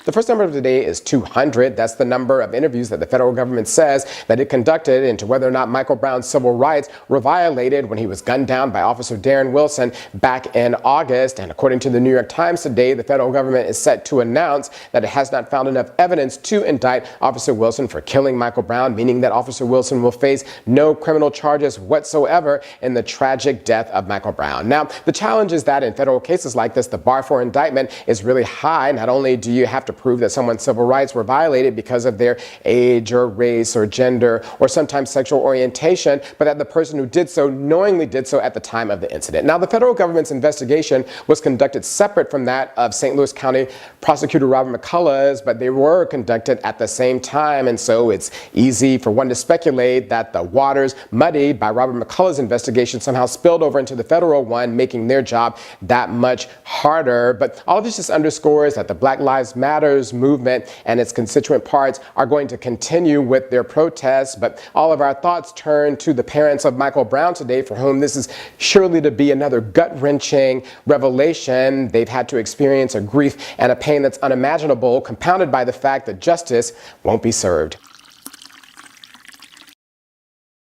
The first number of the day is 200. That's the number of interviews that the federal government says that it conducted into whether or not Michael Brown's civil rights were violated when he was gunned down by Officer Darren Wilson back in August. And according to the New York Times today, the federal government is set to announce that it has not found enough evidence to indict Officer Wilson for killing Michael Brown, meaning that Officer Wilson will face no criminal charges whatsoever in the tragic death of Michael Brown. Now, the challenge is that in federal cases like this, the bar for indictment is really high. Not only do you have to prove that someone's civil rights were violated because of their age or race or gender or sometimes sexual orientation, but that the person who did so knowingly did so at the time of the incident. Now, the federal government's investigation was conducted separate from that of St. Louis County Prosecutor Robert McCullough's, but they were conducted at the same time, and so it's easy for one to speculate that the waters muddied by Robert McCullough's investigation somehow spilled over into the federal one, making their job that much harder. But all of this just underscores that the Black Lives Matters movement and its constituent parts are going to continue with their protests. But all of our thoughts turn to the parents of Michael Brown today, for whom this is surely to be another gut-wrenching revelation. They've had to experience a grief and a pain that's unimaginable, compounded by the fact that justice won't be served.